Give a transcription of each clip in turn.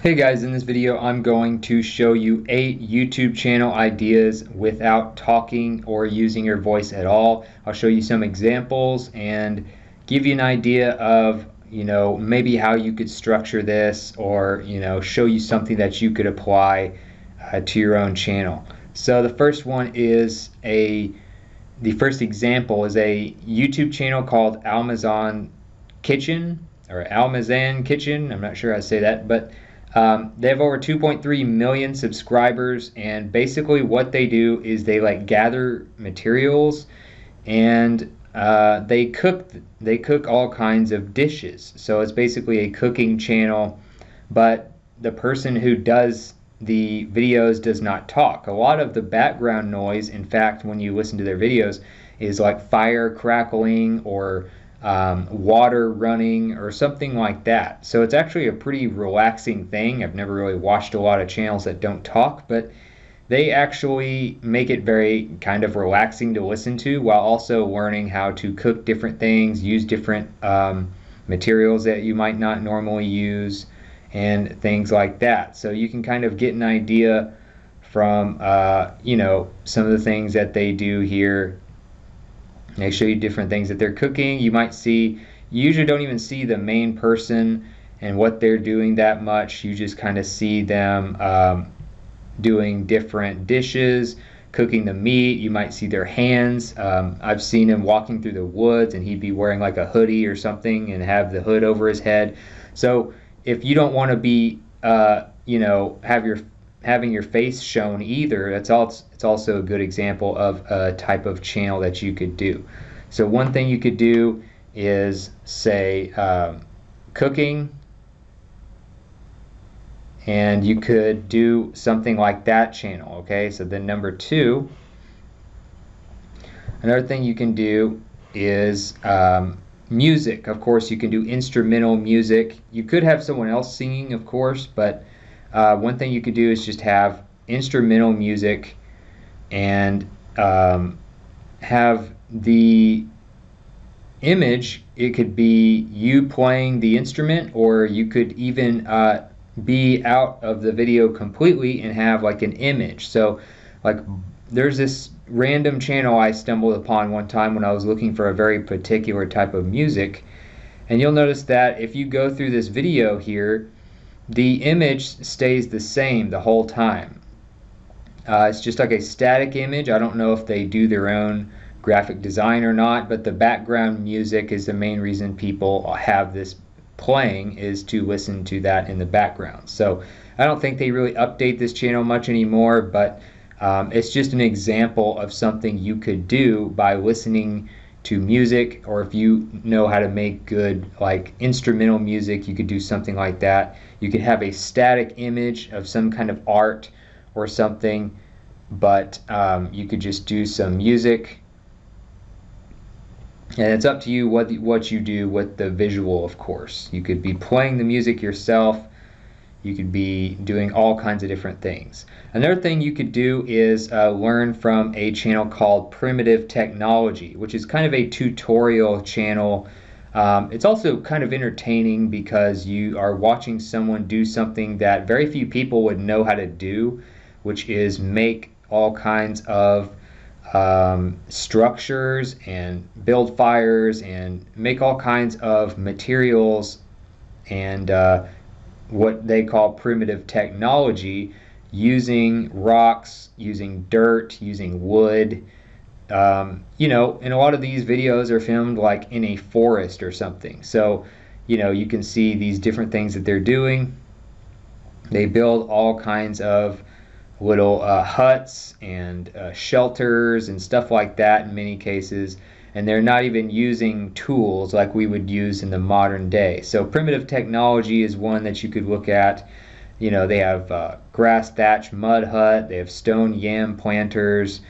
Hey guys, in this video I'm going to show you 8 YouTube channel ideas without talking or using your voice at all. I'll show you some examples and give you an idea of, maybe how you could structure this, or, show you something that you could apply to your own channel. So the first example is a YouTube channel called Almazan Kitchen, or Almazan Kitchen. I'm not sure how to say that, but they have over 2.3 million subscribers, and basically what they do is they gather materials and they cook all kinds of dishes. So it's basically a cooking channel, but the person who does the videos does not talk. A lot of the background noise, in fact, when you listen to their videos, is like fire crackling or water running or something like that. So it's actually a pretty relaxing thing. I've never really watched a lot of channels that don't talk, but they actually make it very kind of relaxing to listen to, while also learning how to cook different things, use different materials that you might not normally use, and things like that. So you can kind of get an idea from some of the things that they do here. They show you different things that they're cooking. You usually don't even see the main person and what they're doing that much. You just kind of see them doing different dishes, cooking the meat. You might see their hands. I've seen him walking through the woods, and he'd be wearing like a hoodie or something and have the hood over his head. So if you don't want to be having your face shown either, it's also a good example of a type of channel that you could do. So one thing you could do is say cooking, and you could do something like that channel. Okay, so then number 2, another thing you can do is music. Of course, you can do instrumental music. You could have someone else singing, of course, but one thing you could do is just have instrumental music and have the image. It could be you playing the instrument, or you could even be out of the video completely and have like an image. So there's this random channel I stumbled upon one time when I was looking for a very particular type of music, and you'll notice that if you go through this video here, the image stays the same the whole time. It's just like a static image. I don't know if they do their own graphic design or not, but the background music is the main reason people have this playing, is to listen to that in the background. So I don't think they really update this channel much anymore, but it's just an example of something you could do by listening to music. Or if you know how to make good instrumental music, you could do something like that. You could have a static image of some kind of art or something, but you could just do some music, and it's up to you what you do with the visual. Of course, you could be playing the music yourself. You could be doing all kinds of different things. Another thing you could do is learn from a channel called Primitive Technology, which is kind of a tutorial channel. It's also kind of entertaining because you are watching someone do something that very few people would know how to do, which is make all kinds of structures and build fires and make all kinds of materials, and what they call primitive technology, using rocks, using dirt, using wood. And a lot of these videos are filmed like in a forest or something. So, you can see these different things that they're doing. They build all kinds of little huts and shelters and stuff like that in many cases, and they're not even using tools like we would use in the modern day. So primitive technology is one that you could look at. They have grass thatch mud hut, they have stone yam planters,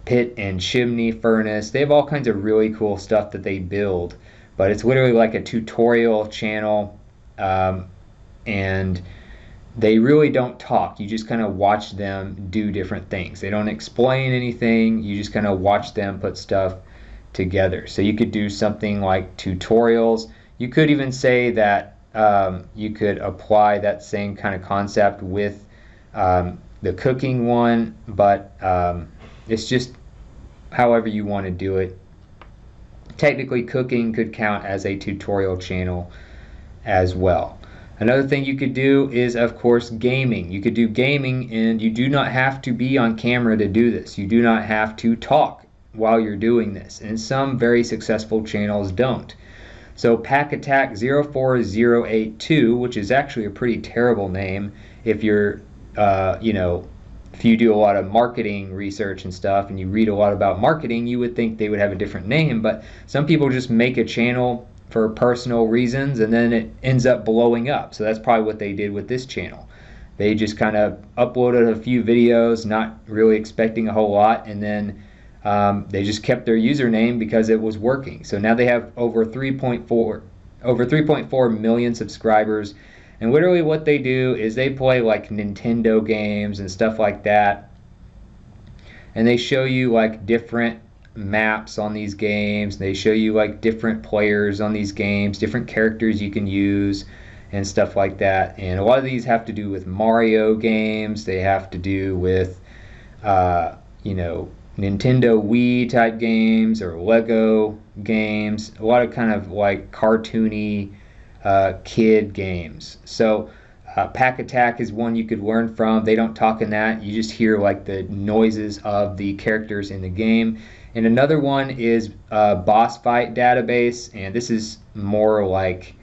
pit and chimney furnace. They have all kinds of really cool stuff that they build, but it's literally like a tutorial channel, and they really don't talk. You just kind of watch them do different things. They don't explain anything. You just kind of watch them put stuff together. So you could do something like tutorials. You could even say that you could apply that same kind of concept with the cooking one, but it's just however you want to do it. Technically, cooking could count as a tutorial channel as well. Another thing you could do is, of course, gaming. You could do gaming, and you do not have to be on camera to do this. You do not have to talk while you're doing this, and some very successful channels don't. So Pack Attack 04082, which is actually a pretty terrible name if you're, if you do a lot of marketing research and stuff and you read a lot about marketing, you would think they would have a different name, but some people just make a channel for personal reasons and then it ends up blowing up. So that's probably what they did with this channel. They just kind of uploaded a few videos, not really expecting a whole lot, and then they just kept their username because it was working. So now they have over 3.4 million subscribers. And literally what they do is they play like Nintendo games and stuff like that. And they show you like different maps on these games. They show you like different players on these games, different characters you can use and stuff like that. And a lot of these have to do with Mario games. They have to do with, Nintendo Wii type games or Lego games. A lot of kind of like cartoony kid games. So Pack Attack is one you could learn from. They don't talk in that. You just hear like the noises of the characters in the game. And another one is Boss Fight Database, and this is more like,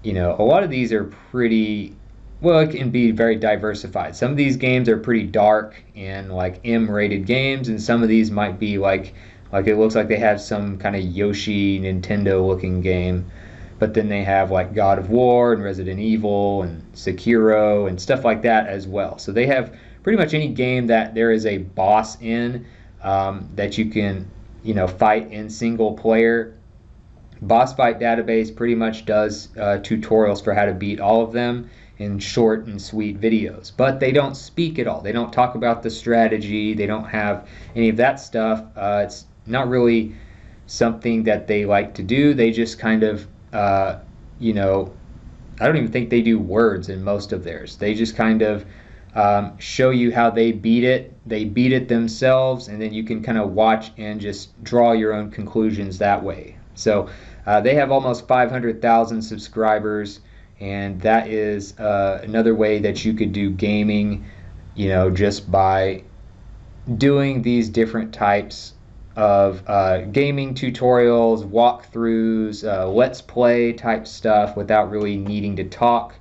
a lot of these are pretty, well, it can be very diversified. Some of these games are pretty dark and like M-rated games, and some of these might be like it looks like they have some kind of Yoshi Nintendo looking game. But then they have like God of War and Resident Evil and Sekiro and stuff like that as well. So they have pretty much any game that there is a boss in that you can, fight in single player. Boss Fight Database pretty much does tutorials for how to beat all of them in short and sweet videos. But they don't speak at all. They don't talk about the strategy. They don't have any of that stuff. It's not really something that they like to do. They just kind of I don't even think they do words in most of theirs. They just kind of show you how they beat it. They beat it themselves, and then you can kind of watch and just draw your own conclusions that way. So they have almost 500,000 subscribers, and that is another way that you could do gaming, just by doing these different types of gaming tutorials, walkthroughs, let's play type stuff without really needing to talk,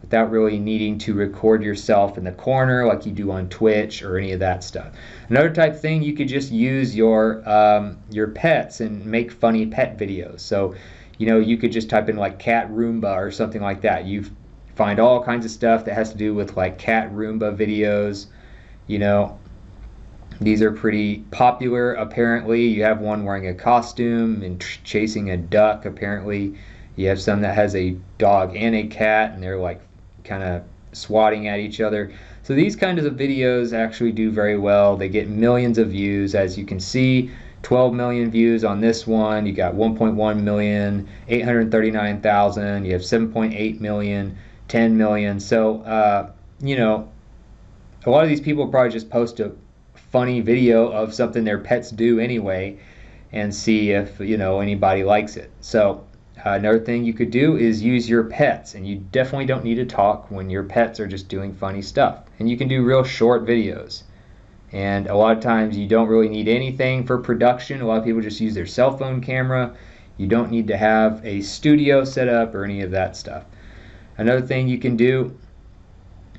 without really needing to record yourself in the corner like you do on Twitch or any of that stuff. Another type thing, you could just use your pets and make funny pet videos. So, you could just type in like cat Roomba or something like that. You find all kinds of stuff that has to do with like cat Roomba videos, These are pretty popular, apparently. You have one wearing a costume and chasing a duck, apparently. You have some that has a dog and a cat, and they're like kind of swatting at each other. So these kinds of videos actually do very well. They get millions of views, as you can see. 12 million views on this one. You got 1.1 million, 839,000. You have 7.8 million, 10 million. So, a lot of these people probably just post a funny video of something their pets do anyway and see if anybody likes it. So another thing you could do is use your pets, and you definitely don't need to talk when your pets are just doing funny stuff. And you can do real short videos, and a lot of times you don't really need anything for production. A lot of people just use their cell phone camera. You don't need to have a studio set up or any of that stuff. Another thing you can do,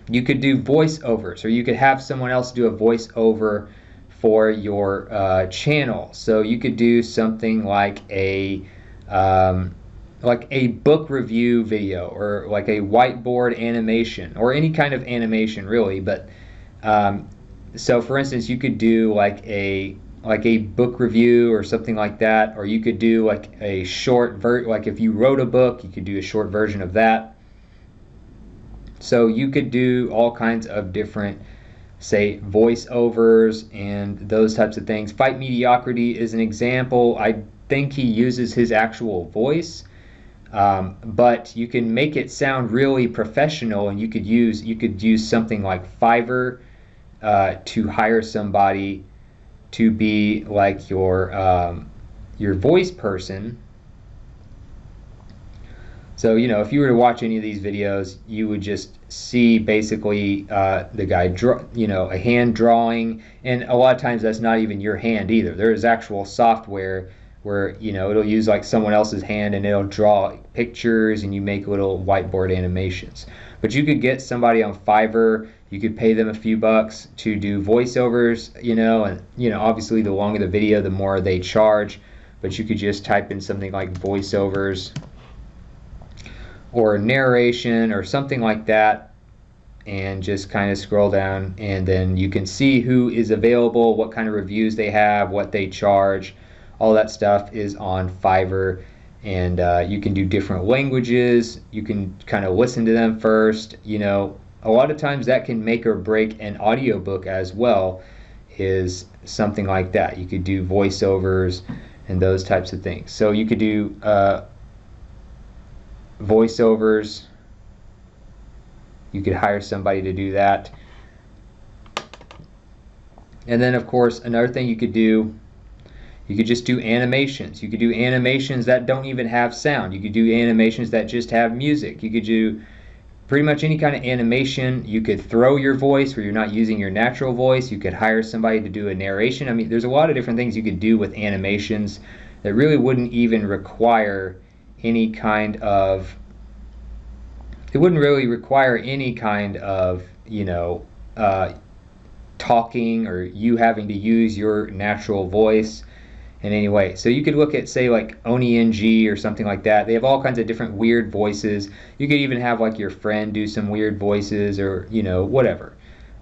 you could do voiceovers, or you could have someone else do a voiceover for your channel. So you could do something like a book review video, or like a whiteboard animation, or any kind of animation really. But so for instance, you could do like a book review or something like that, or you could do like a short like if you wrote a book, you could do a short version of that. So you could do all kinds of different, say, voiceovers and those types of things. Fight Mediocrity is an example. I think he uses his actual voice. but you can make it sound really professional, and you could use something like Fiverr to hire somebody to be like your voice person. So, you know, if you were to watch any of these videos, you would just see basically the guy a hand drawing, and a lot of times that's not even your hand either. There is actual software where, you know, it'll use like someone else's hand and it'll draw pictures, and you make little whiteboard animations. But you could get somebody on Fiverr, you could pay them a few bucks to do voiceovers, you know, and, you know, obviously the longer the video, the more they charge. But you could just type in something like voiceovers or narration or something like that, and just kind of scroll down, and then you can see who is available, what kind of reviews they have, what they charge. All that stuff is on Fiverr, and you can do different languages. You can kind of listen to them first. You know, a lot of times that can make or break an audiobook as well, is something like that. You could do voiceovers and those types of things. So you could do voiceovers. You could hire somebody to do that. And then, of course, another thing you could do, you could just do animations. You could do animations that don't even have sound. You could do animations that just have music. You could do pretty much any kind of animation. You could throw your voice where you're not using your natural voice. You could hire somebody to do a narration. I mean, there's a lot of different things you could do with animations that really wouldn't even require any kind of, it wouldn't really require any kind of, you know, talking or you having to use your natural voice in any way. So you could look at, say, like OniNG or something like that. They have all kinds of different weird voices. You could even have like your friend do some weird voices, or, you know, whatever.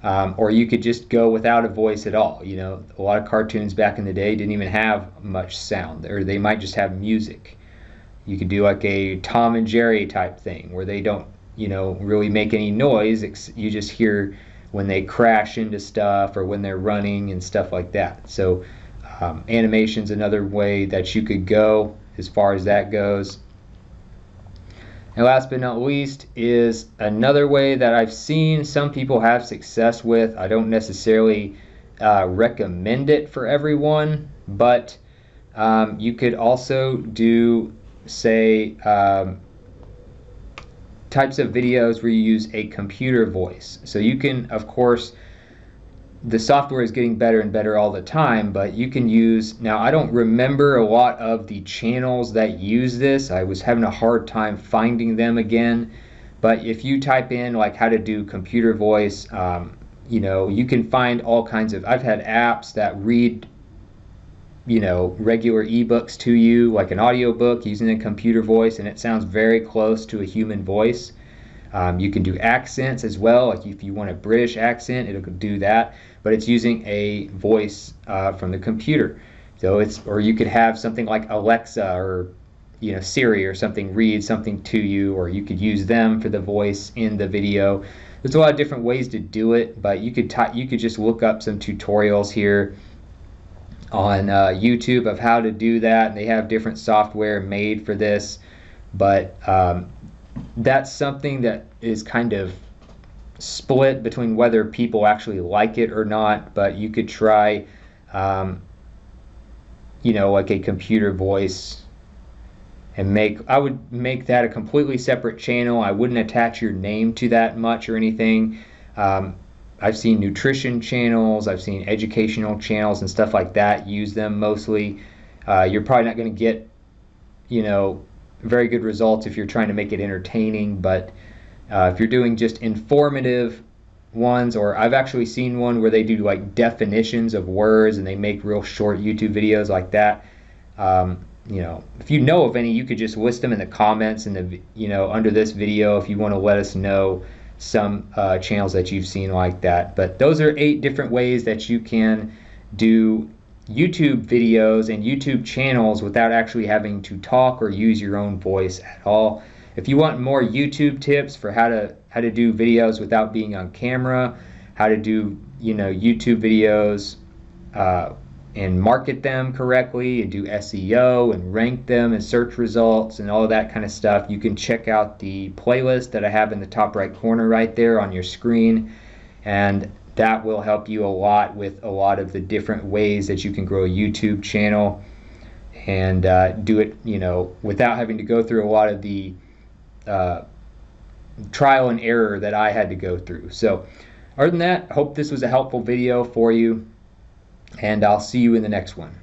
Or you could just go without a voice at all. You know, a lot of cartoons back in the day didn't even have much sound, or they might just have music. You could do like a Tom and Jerry type thing where they don't, you know, really make any noise. You just hear when they crash into stuff or when they're running and stuff like that. So animation's another way that you could go as far as that goes. And last but not least is another way that I've seen some people have success with. I don't necessarily recommend it for everyone, but you could also do, say, types of videos where you use a computer voice. So you can, of course, the software is getting better and better all the time, but you can use, now I don't remember a lot of the channels that use this. I was having a hard time finding them again, but if you type in like how to do computer voice, you know, you can find all kinds of, I've had apps that read, you know, regular ebooks to you, like an audiobook using a computer voice, and it sounds very close to a human voice. You can do accents as well, like if you want a British accent, it'll do that, but it's using a voice from the computer. So it's, or you could have something like Alexa or, you know, Siri or something read something to you, or you could use them for the voice in the video. There's a lot of different ways to do it, but you could just look up some tutorials here on YouTube of how to do that, and they have different software made for this. But that's something that is kind of split between whether people actually like it or not. But you could try, you know, like a computer voice, and I would make that a completely separate channel. I wouldn't attach your name to that much or anything. I've seen nutrition channels, I've seen educational channels and stuff like that use them mostly. You're probably not going to get, you know, very good results if you're trying to make it entertaining, but if you're doing just informative ones, or I've actually seen one where they do like definitions of words and they make real short YouTube videos like that. You know, if you know of any, you could just list them in the comments in the, you know, under this video if you want to let us know some channels that you've seen like that. But those are 8 different ways that you can do YouTube videos and YouTube channels without actually having to talk or use your own voice at all. If you want more YouTube tips for how to do videos without being on camera, how to do, you know, YouTube videos and market them correctly and do SEO and rank them in search results and all of that kind of stuff, you can check out the playlist that I have in the top right corner right there on your screen, and that will help you a lot with a lot of the different ways that you can grow a YouTube channel and do it, you know, without having to go through a lot of the trial and error that I had to go through. So other than that, I hope this was a helpful video for you, and I'll see you in the next one.